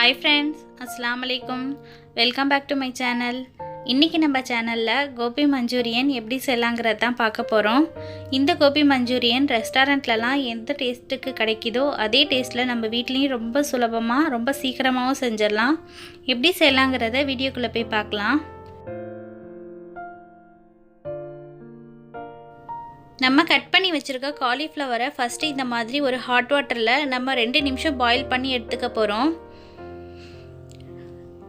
Hi friends, அஸ்ஸலாமு அலைக்கும். Welcome back to my channel. இன்றைக்கி நம்ம சேனலில் கோபி மஞ்சூரியன் எப்படி செய்யலாங்கிறது தான் பார்க்க போகிறோம். இந்த கோபி மஞ்சூரியன் ரெஸ்டாரண்ட்லலாம் எந்த டேஸ்ட்டுக்கு கிடைக்குதோ அதே டேஸ்ட்டில் நம்ம வீட்லேயும் ரொம்ப சுலபமாக ரொம்ப சீக்கிரமாகவும் செஞ்சிடலாம். எப்படி செய்யலாங்கிறத வீடியோக்குள்ளே போய் பார்க்கலாம். நம்ம கட் பண்ணி வச்சுருக்க காலிஃப்ளவரை ஃபஸ்ட்டு இந்த மாதிரி ஒரு ஹாட் வாட்டரில் நம்ம 2 நிமிஷம் பாயில் பண்ணி எடுத்துக்க போகிறோம்.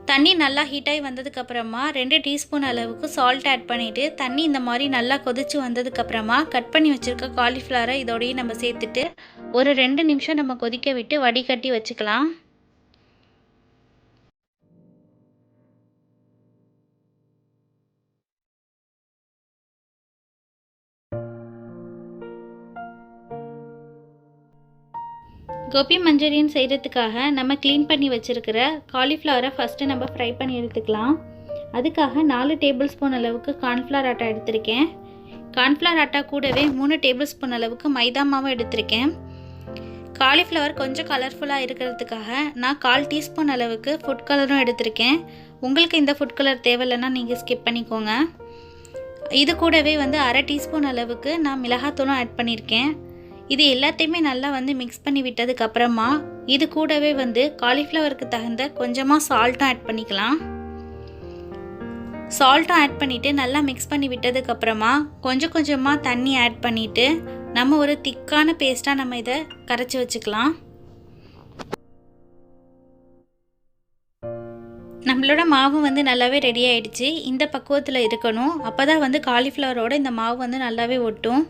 தண்ணி நல்லா ஹீட்டாகி வந்ததுக்கப்புறமா 2 டீஸ்பூன் அளவுக்கு சால்ட் ஆட் பண்ணிவிட்டு தண்ணி இந்த மாதிரி நல்லா கொதித்து வந்ததுக்கப்புறமா கட் பண்ணி வச்சுருக்க காலிஃப்ளவரை இதோடையே நம்ம சேர்த்துட்டு ஒரு 2 நிமிஷம் நம்ம கொதிக்க விட்டு வடிகட்டி வச்சுக்கலாம். கோபி மஞ்சூரியன் செய்கிறதுக்காக நம்ம க்ளீன் பண்ணி வச்சுருக்கிற காலிஃப்ளவரை ஃபஸ்ட்டு நம்ம ஃப்ரை பண்ணி எடுத்துக்கலாம். அதுக்காக 4 டேபிள் ஸ்பூன் அளவுக்கு கார்ன்ஃப்ளவர் ஆட்டா எடுத்திருக்கேன். கார்ன்ஃப்ளவர் ஆட்டா கூடவே 3 டேபிள் ஸ்பூன் அளவுக்கு மைதா மாவும் எடுத்திருக்கேன். காலிஃப்ளவர் கொஞ்சம் கலர்ஃபுல்லாக இருக்கிறதுக்காக நான் 1/4 டீஸ்பூன் அளவுக்கு ஃபுட் கலரும் எடுத்திருக்கேன். உங்களுக்கு இந்த ஃபுட் கலர் தேவையில்லைன்னா நீங்கள் ஸ்கிப் பண்ணிக்கோங்க. இது கூடவே 1/2 டீஸ்பூன் அளவுக்கு நான் மிளகாத்தூளும் ஆட் பண்ணியிருக்கேன். இது எல்லாத்தையுமே நல்லா மிக்ஸ் பண்ணி விட்டதுக்கப்புறமா இது கூடவே காலிஃப்ளவருக்கு தகுந்த கொஞ்சமாக சால்ட்டும் ஆட் பண்ணிக்கலாம். சால்ட்டும் ஆட் பண்ணிவிட்டு நல்லா மிக்ஸ் பண்ணி விட்டதுக்கப்புறமா கொஞ்சம் கொஞ்சமாக தண்ணி ஆட் பண்ணிவிட்டு நம்ம ஒரு திக்கான பேஸ்ட்டாக நம்ம இதை கரைச்சி வச்சுக்கலாம். நம்மளோட மாவு நல்லாவே ரெடி ஆகிடுச்சு. இந்த பக்குவத்தில் இருக்கணும். அப்போ தான் காலிஃப்ளவரோட இந்த மாவு நல்லாவே ஒட்டும்.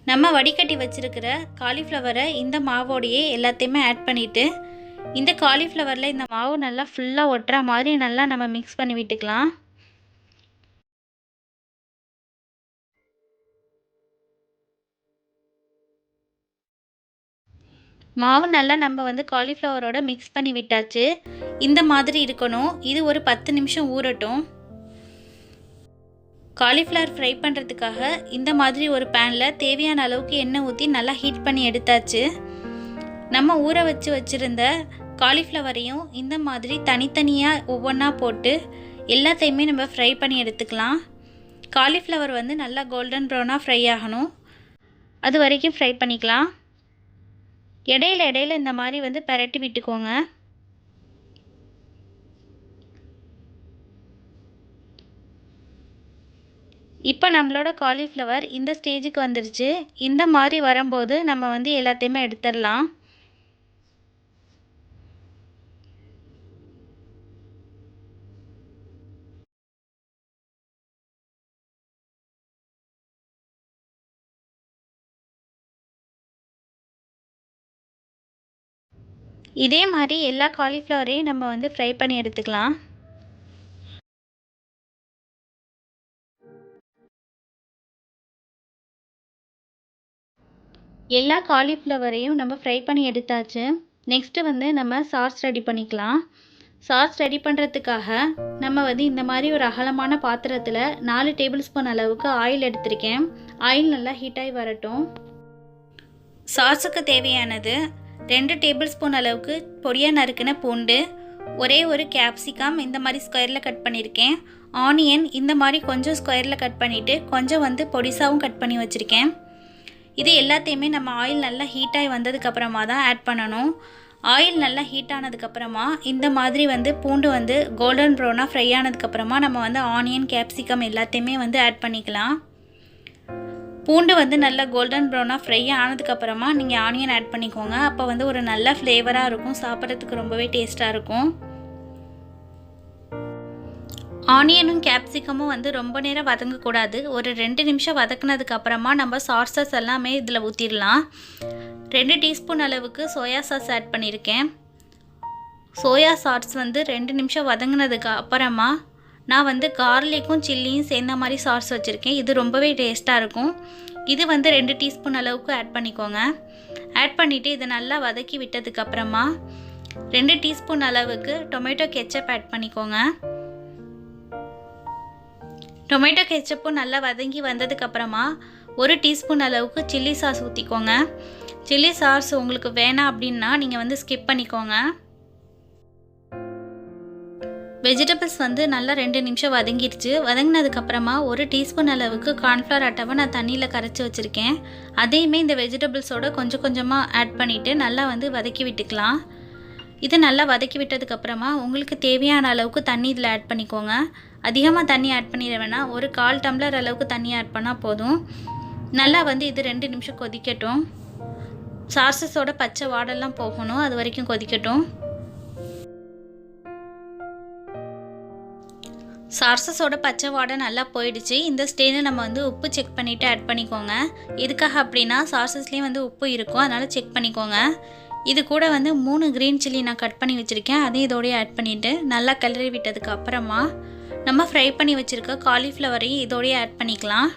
நம்ம வடிகட்டி வச்சுருக்கிற காலிஃப்ளவரை இந்த மாவோடையே எல்லாத்தையுமே ஆட் பண்ணிவிட்டு இந்த காலிஃப்ளவரில் இந்த மாவு நல்லா ஃபுல்லாக ஒட்டுற மாதிரி நல்லா நம்ம மிக்ஸ் பண்ணி விட்டுக்கலாம். மாவு நல்லா நம்ம காலிஃப்ளவரோட மிக்ஸ் பண்ணி விட்டாச்சு. இந்த மாதிரி இருக்கணும். இது ஒரு 10 நிமிஷம் ஊறட்டும். காலிஃப்ளவர் ஃப்ரை பண்ணுறதுக்காக இந்த மாதிரி ஒரு பேனில் தேவையான அளவுக்கு எண்ணெய் ஊற்றி நல்லா ஹீட் பண்ணி எடுத்தாச்சு. நம்ம ஊற வச்சுருந்த காலிஃப்ளவரையும் இந்த மாதிரி தனித்தனியாக ஒவ்வொன்றா போட்டு எல்லாத்தையுமே நம்ம ஃப்ரை பண்ணி எடுத்துக்கலாம். காலிஃப்ளவர் நல்லா கோல்டன் ப்ரௌனாக ஃப்ரை ஆகணும். அது வரைக்கும் ஃப்ரை பண்ணிக்கலாம். இடையில இந்த மாதிரி பரட்டி விட்டுக்கோங்க. இப்போ நம்மளோட காலிஃப்ளவர் இந்த ஸ்டேஜுக்கு வந்துருச்சு. இந்த மாதிரி வரும்போது நம்ம எல்லாத்தையுமே எடுத்துடலாம். இதே மாதிரி எல்லா காலிஃப்ளவரையும் நம்ம ஃப்ரை பண்ணி எடுத்துக்கலாம். எல்லா காலிஃப்ளவரையும் நம்ம ஃப்ரை பண்ணி எடுத்தாச்சு. நெக்ஸ்ட்டு நம்ம சாஸ் ரெடி பண்ணிக்கலாம். சாஸ் ரெடி பண்ணுறதுக்காக நம்ம இந்த மாதிரி ஒரு அகலமான பாத்திரத்தில் 4 டேபிள் ஸ்பூன் அளவுக்கு ஆயில் எடுத்திருக்கேன். ஆயில் நல்லா ஹீட்டாகி வரட்டும். சாஸுக்கு தேவையானது 2 டேபிள் ஸ்பூன் அளவுக்கு பொடியாக நறுக்கின பூண்டு, ஒரே ஒரு கேப்சிகம் இந்த மாதிரி ஸ்கொயரில் கட் பண்ணியிருக்கேன். ஆனியன் இந்த மாதிரி கொஞ்சம் ஸ்கொயரில் கட் பண்ணிவிட்டு கொஞ்சம் பொடிசாவும் கட் பண்ணி வச்சுருக்கேன். இது எல்லாத்தையுமே நம்ம ஆயில் நல்லா ஹீட்டாகி வந்ததுக்கப்புறமா தான் ஆட் பண்ணணும். ஆயில் நல்லா ஹீட் ஆனதுக்கப்புறமா இந்த மாதிரி பூண்டு கோல்டன் ப்ரௌனாக ஃப்ரை ஆனதுக்கப்புறமா நம்ம ஆனியன் கேப்சிகம் எல்லாத்தையுமே ஆட் பண்ணிக்கலாம். பூண்டு நல்லா கோல்டன் ப்ரௌனாக ஃப்ரை ஆனதுக்கப்புறமா நீங்கள் ஆனியன் ஆட் பண்ணிக்கோங்க. அப்போ ஒரு நல்ல ஃப்ளேவராக இருக்கும். சாப்பிட்றதுக்கு ரொம்பவே டேஸ்ட்டாக இருக்கும். ஆனியனும் கேப்சிகமும் ரொம்ப நேரம் வதங்கக்கூடாது. ஒரு 2 நிமிஷம் வதக்குனதுக்கப்புறமா நம்ம சாஸஸ் எல்லாமே இதில் ஊற்றிடலாம். 2 டீஸ்பூன் அளவுக்கு சோயா சாஸ் ஆட் பண்ணியிருக்கேன். சோயா சாஸ் 2 நிமிஷம் வதங்கினதுக்கு அப்புறமா நான் கார்லிக்கும் சில்லியும் சேர்ந்த மாதிரி சாஸ் வச்சுருக்கேன். இது ரொம்பவே டேஸ்ட்டாக இருக்கும். இது 2 டீஸ்பூன் அளவுக்கு ஆட் பண்ணிக்கோங்க. ஆட் பண்ணிவிட்டு இதை நல்லா வதக்கி விட்டதுக்கப்புறமா 2 டீஸ்பூன் அளவுக்கு டொமேட்டோ கெச்சப் ஆட் பண்ணிக்கோங்க. டொமேட்டோ கெச்சப்பும் நல்லா வதங்கி வந்ததுக்கப்புறமா 1 டீஸ்பூன் அளவுக்கு சில்லி சாஸ் ஊற்றிக்கோங்க. சில்லி சாஸ் உங்களுக்கு வேணாம் அப்படின்னா நீங்கள் ஸ்கிப் பண்ணிக்கோங்க. வெஜிடபிள்ஸ் வந்து நல்லா 2 நிமிஷம் வதங்கிடுச்சு. வதங்கினதுக்கப்புறமா 1 டீஸ்பூன் அளவுக்கு கார்ன்ஃப்ளவர் ஆட்டாவை நான் தண்ணியில் கரைச்சி வச்சுருக்கேன். அதையுமே இந்த வெஜிடபிள்ஸோட கொஞ்சம் கொஞ்சமாக ஆட் பண்ணிவிட்டு நல்லா வந்து வதக்கி விட்டுக்கலாம். இது நல்லா வதக்கி விட்டதுக்கப்புறமா உங்களுக்கு தேவையான அளவுக்கு தண்ணி இதில் ஆட் பண்ணிக்கோங்க. அதிகமாக தண்ணி ஆட் பண்ணிட வேணாம். ஒரு 1/4 டம்ளர் அளவுக்கு தண்ணி ஆட் பண்ணால் போதும். நல்லா வந்து இது 2 நிமிஷம் கொதிக்கட்டும். சாஸஸோட பச்சை வாடெல்லாம் போகணும், அது வரைக்கும் கொதிக்கட்டும். சாஸஸோட பச்சை வாடை நல்லா போயிடுச்சு. இந்த ஸ்டேஜில் நம்ம வந்து உப்பு செக் பண்ணிவிட்டு ஆட் பண்ணிக்கோங்க. எதுக்காக அப்படின்னா சாஸஸ்லேயும் வந்து உப்பு இருக்கும், அதனால் செக் பண்ணிக்கோங்க. இது கூட வந்து 3 க்ரீன் சில்லி நான் கட் பண்ணி வச்சுருக்கேன், அதையும் இதோடய ஆட் பண்ணிவிட்டு நல்லா கிளறி விட்டதுக்கு அப்புறமா நம்ம ஃப்ரை பண்ணி வச்சுருக்க காலிஃப்ளவரையும் இதோடய ஆட் பண்ணிக்கலாம்.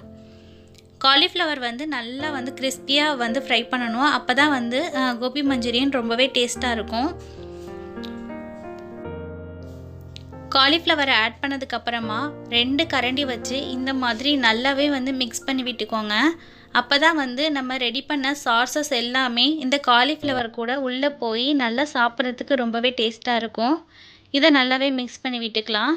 காலிஃப்ளவர் வந்து நல்லா வந்து கிறிஸ்பியாக வந்து ஃப்ரை பண்ணணும். அப்போ தான் வந்து கோபி மஞ்சூரியன் ரொம்பவே டேஸ்ட்டாக இருக்கும். காலிஃப்ளவரை ஆட் பண்ணதுக்கப்புறமா 2 கரண்டி வச்சு இந்த மாதிரி நல்லாவே வந்து மிக்ஸ் பண்ணி விட்டுக்கோங்க. அப்போ தான் வந்து நம்ம ரெடி பண்ண சாஸஸ் எல்லாமே இந்த காலிஃப்ளவர் கூட உள்ளே போய் நல்லா சாப்பிட்றதுக்கு ரொம்பவே டேஸ்ட்டாக இருக்கும். இதை நல்லாவே மிக்ஸ் பண்ணி விட்டுக்கலாம்.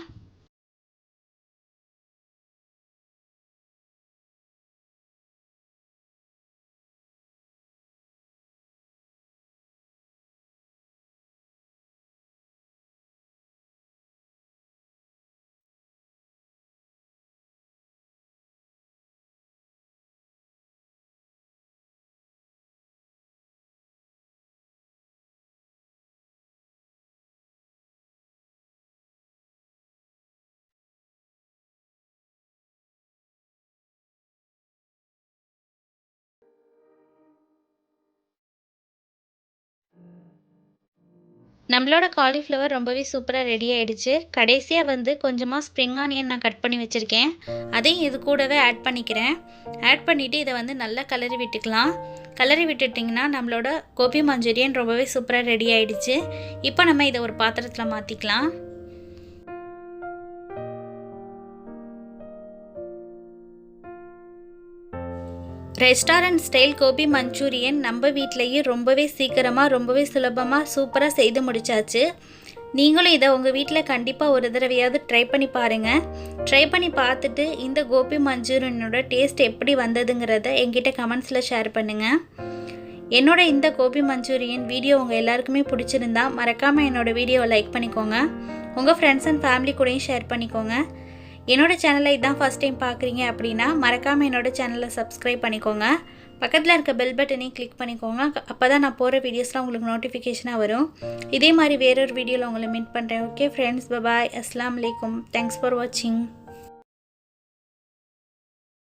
நம்மளோட காலிஃப்ளவர் ரொம்பவே சூப்பராக ரெடி ஆகிடுச்சு. கடைசியாக வந்து கொஞ்சமாக ஸ்ப்ரிங் ஆனியன் நான் கட் பண்ணி வச்சுருக்கேன், அதையும் இது கூடவே ஆட் பண்ணிக்கிறேன். ஆட் பண்ணிவிட்டு இதை வந்து நல்லா கிளறி விட்டுக்கலாம். கிளறி விட்டுட்டிங்கன்னா நம்மளோட கோபி மஞ்சூரியன் ரொம்பவே சூப்பராக ரெடி ஆகிடுச்சு. இப்போ நம்ம இதை ஒரு பாத்திரத்தில் மாற்றிக்கலாம். ரெஸ்டாரண்ட் ஸ்டைல் கோபி மஞ்சூரியன் நம்ம வீட்டிலையே ரொம்பவே சீக்கிரமாக ரொம்பவே சுலபமாக சூப்பராக செய்து முடிச்சாச்சு. நீங்களும் இதை உங்கள் வீட்டில் கண்டிப்பாக ஒரு தடவையாவது ட்ரை பண்ணி பாருங்கள். ட்ரை பண்ணி பார்த்துட்டு இந்த கோபி மஞ்சூரியனோட டேஸ்ட் எப்படி வந்ததுங்கிறத என்கிட்ட கமெண்ட்ஸில் ஷேர் பண்ணுங்கள். என்னோட இந்த கோபி மஞ்சூரியன் வீடியோ உங்கள் எல்லாருக்குமே பிடிச்சிருந்தா மறக்காமல் என்னோடய வீடியோவை லைக் பண்ணிக்கோங்க. உங்கள் ஃப்ரெண்ட்ஸ் அண்ட் ஃபேமிலி கூடயும் ஷேர் பண்ணிக்கோங்க. என்னோட சேனலை இதான் ஃபஸ்ட் டைம் பார்க்குறீங்க அப்படின்னா மறக்காமல் என்னோட சேனலை சப்ஸ்கிரைப் பண்ணிக்கோங்க. பக்கத்தில் இருக்க பெல் பட்டனையும் கிளிக் பண்ணிக்கோங்க. அப்போ தான் நான் போகிற வீடியோஸ்லாம் உங்களுக்கு நோட்டிஃபிகேஷனாக வரும். இதே மாதிரி வேறொரு வீடியோவில் உங்களை மீட் பண்ணுறேன். ஓகே ஃப்ரெண்ட்ஸ், பாய். அஸ்ஸலாமு அலைக்கும். தேங்க்ஸ் ஃபார் வாட்சிங்.